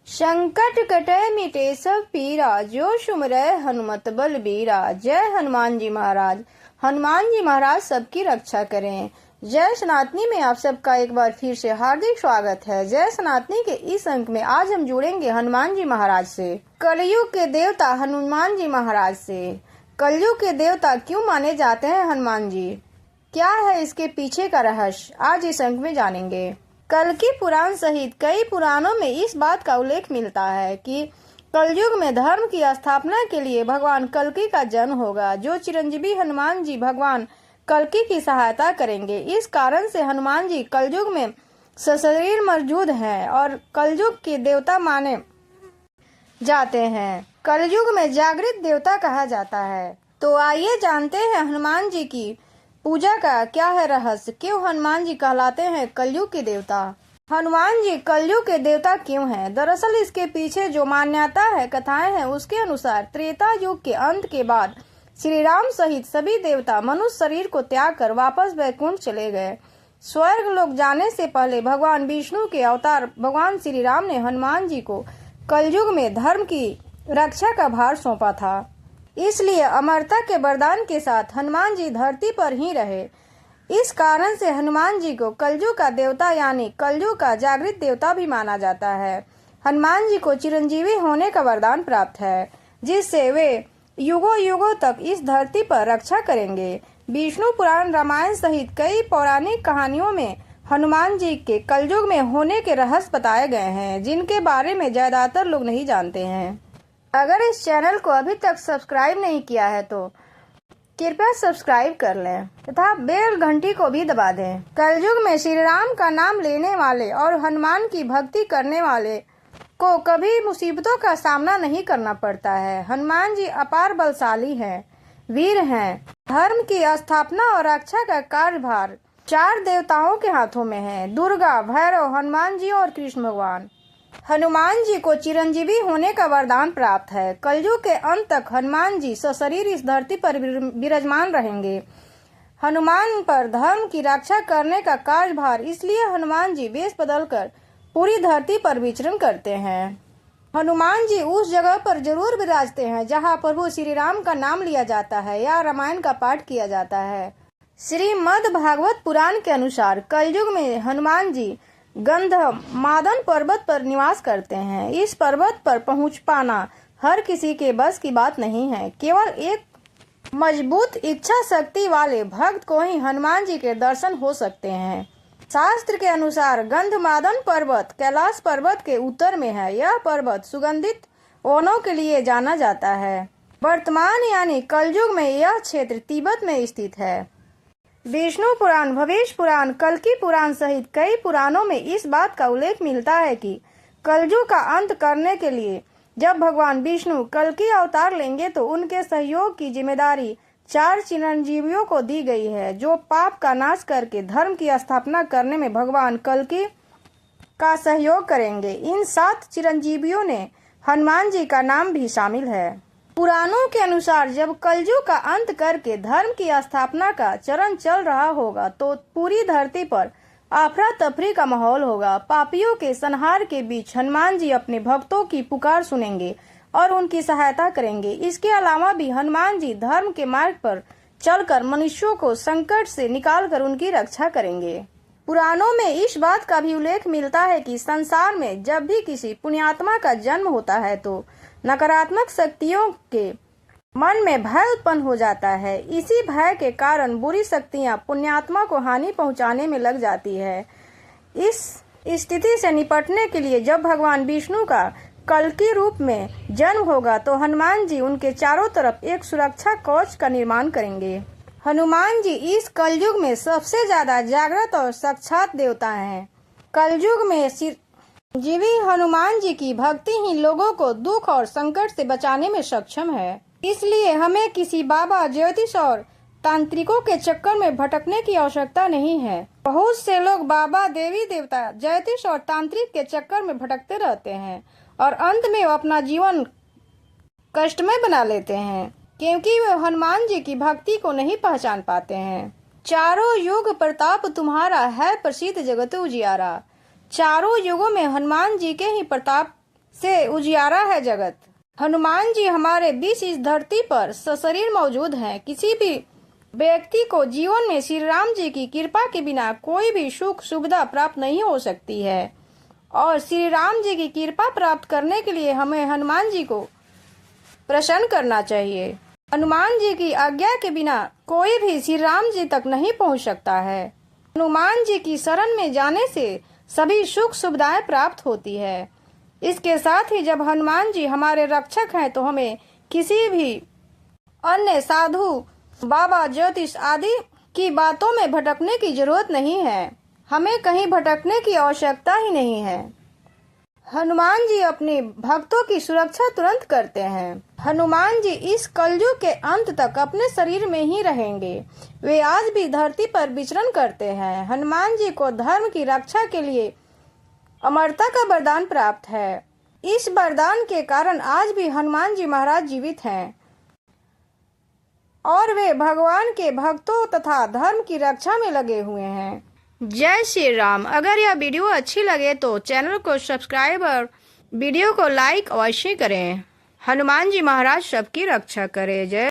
संकट कटे मिटे सब पीरा, जो सुमरै हनुमत बलबीरा। जय हनुमान जी महाराज। हनुमान जी महाराज सबकी रक्षा करें। जय सनातनी में आप सबका एक बार फिर से हार्दिक स्वागत है। जय सनातनी के इस अंक में आज हम जुड़ेंगे हनुमान जी महाराज से, कलयुग के देवता हनुमान जी महाराज से। कलयुग के देवता क्यों माने जाते हैं हनुमान जी, क्या है इसके पीछे का रहस्य, आज इस अंक में जानेंगे। कल्कि पुराण सहित कई पुराणों में इस बात का उल्लेख मिलता है कि कलयुग में धर्म की स्थापना के लिए भगवान कल्कि का जन्म होगा, जो चिरंजीवी हनुमान जी भगवान कल्कि की सहायता करेंगे। इस कारण से हनुमान जी कलयुग में सशरीर मौजूद हैं और कलयुग के देवता माने जाते हैं। कलयुग में जागृत देवता कहा जाता है। तो आइए जानते हैं हनुमान जी की पूजा का क्या है रहस्य, क्यों हनुमान जी कहलाते हैं कलयुग के देवता। हनुमान जी कलयुग के देवता क्यों हैं? दरअसल इसके पीछे जो मान्यता है, कथाएं हैं, उसके अनुसार त्रेता युग के अंत के बाद श्री राम सहित सभी देवता मनुष्य शरीर को त्याग कर वापस वैकुंठ चले गए। स्वर्ग लोक जाने से पहले भगवान विष्णु के अवतार भगवान श्री राम ने हनुमान जी को कलयुग में धर्म की रक्षा का भार सौंपा था। इसलिए अमरता के वरदान के साथ हनुमान जी धरती पर ही रहे। इस कारण से हनुमान जी को कलयुग का देवता यानी कलयुग का जागृत देवता भी माना जाता है। हनुमान जी को चिरंजीवी होने का वरदान प्राप्त है, जिससे वे युगों युगों तक इस धरती पर रक्षा करेंगे। विष्णु पुराण, रामायण सहित कई पौराणिक कहानियों में हनुमान जी के कलयुग में होने के रहस्य बताए गए हैं, जिनके बारे में ज्यादातर लोग नहीं जानते हैं। अगर इस चैनल को अभी तक सब्सक्राइब नहीं किया है तो कृपया सब्सक्राइब कर लें तथा बेल घंटी को भी दबा दें। कलयुग में श्री राम का नाम लेने वाले और हनुमान की भक्ति करने वाले को कभी मुसीबतों का सामना नहीं करना पड़ता है। हनुमान जी अपार बलशाली हैं, वीर हैं। धर्म की स्थापना और रक्षा का कार्यभार चार देवताओं के हाथों में है, दुर्गा, भैरव, हनुमान जी और कृष्ण भगवान। हनुमान जी को चिरंजीवी होने का वरदान प्राप्त है। कलयुग के अंत तक हनुमान जी सशरीर इस धरती पर विराजमान रहेंगे। हनुमान पर धर्म की रक्षा करने का कार्यभार, इसलिए हनुमान जी वेश बदलकर पूरी धरती पर विचरण करते हैं। हनुमान जी उस जगह पर जरूर विराजते हैं जहां प्रभु श्री राम का नाम लिया जाता है या रामायण का पाठ किया जाता है। श्रीमद् भागवत पुराण के अनुसार कलयुग में हनुमान जी गंधमादन पर्वत पर निवास करते हैं। इस पर्वत पर पहुंच पाना हर किसी के बस की बात नहीं है। केवल एक मजबूत इच्छा शक्ति वाले भक्त को ही हनुमान जी के दर्शन हो सकते हैं। शास्त्र के अनुसार गंधमादन पर्वत कैलाश पर्वत के उत्तर में है। यह पर्वत सुगंधित वनों के लिए जाना जाता है। वर्तमान यानी कलयुग में यह क्षेत्र तिब्बत में स्थित है। विष्णु पुराण, भविष्य पुराण, कल्कि पुराण सहित कई पुराणों में इस बात का उल्लेख मिलता है कि कलयुग का अंत करने के लिए जब भगवान विष्णु कल्कि अवतार लेंगे तो उनके सहयोग की जिम्मेदारी चार चिरंजीवियों को दी गई है, जो पाप का नाश करके धर्म की स्थापना करने में भगवान कल्कि का सहयोग करेंगे। इन 7 चिरंजीवियों ने हनुमान जी का नाम भी शामिल है। पुराणों के अनुसार जब कलयुग का अंत करके धर्म की स्थापना का चरण चल रहा होगा तो पूरी धरती पर अफरा तफरी का माहौल होगा। पापियों के संहार के बीच हनुमान जी अपने भक्तों की पुकार सुनेंगे और उनकी सहायता करेंगे। इसके अलावा भी हनुमान जी धर्म के मार्ग पर चलकर मनुष्यों को संकट से निकालकर उनकी रक्षा करेंगे। पुराणों में इस बात का भी उल्लेख मिलता है कि संसार में जब भी किसी पुण्यात्मा का जन्म होता है तो नकारात्मक शक्तियों के मन में भय उत्पन्न हो जाता है। इसी भय के कारण बुरी शक्तियां पुण्यात्मा को हानि पहुंचाने में लग जाती है। इस स्थिति से निपटने के लिए जब भगवान विष्णु का कल्कि रूप में जन्म होगा तो हनुमान जी उनके चारों तरफ एक सुरक्षा कवच का निर्माण करेंगे। हनुमान जी इस कलयुग में सबसे ज्यादा जागृत और साक्षात देवता हैं। कलयुग में जीवी हनुमान जी की भक्ति ही लोगों को दुख और संकट से बचाने में सक्षम है। इसलिए हमें किसी बाबा, ज्योतिष और तांत्रिकों के चक्कर में भटकने की आवश्यकता नहीं है। बहुत से लोग बाबा, देवी देवता, ज्योतिष और तांत्रिक के चक्कर में भटकते रहते हैं और अंत में वो अपना जीवन कष्टमय बना लेते हैं, क्योंकि वे हनुमान जी की भक्ति को नहीं पहचान पाते हैं। चारों युग प्रताप तुम्हारा है, प्रसिद्ध जगत उजियारा। चारों युगों में हनुमान जी के ही प्रताप से उजियारा है जगत। हनुमान जी हमारे बीच इस धरती पर सशरीर मौजूद हैं। किसी भी व्यक्ति को जीवन में श्री राम जी की कृपा के बिना कोई भी सुख सुविधा प्राप्त नहीं हो सकती है और श्री राम जी की कृपा प्राप्त करने के लिए हमें हनुमान जी को प्रसन्न करना चाहिए। हनुमान जी की आज्ञा के बिना कोई भी श्री राम जी तक नहीं पहुंच सकता है। हनुमान जी की शरण में जाने से सभी सुख सुविधाएं प्राप्त होती है। इसके साथ ही जब हनुमान जी हमारे रक्षक हैं तो हमें किसी भी अन्य साधु बाबा ज्योतिष आदि की बातों में भटकने की जरूरत नहीं है। हमें कहीं भटकने की आवश्यकता ही नहीं है। हनुमान जी अपने भक्तों की सुरक्षा तुरंत करते हैं। हनुमान जी इस कलयुग के अंत तक अपने शरीर में ही रहेंगे। वे आज भी धरती पर विचरण करते हैं। हनुमान जी को धर्म की रक्षा के लिए अमरता का वरदान प्राप्त है। इस वरदान के कारण आज भी हनुमान जी महाराज जीवित हैं और वे भगवान के भक्तों तथा धर्म की रक्षा में लगे हुए हैं। जय श्री राम। अगर यह वीडियो अच्छी लगे तो चैनल को सब्सक्राइब और वीडियो को लाइक अवश्य करें। हनुमान जी महाराज सबकी रक्षा करें। जय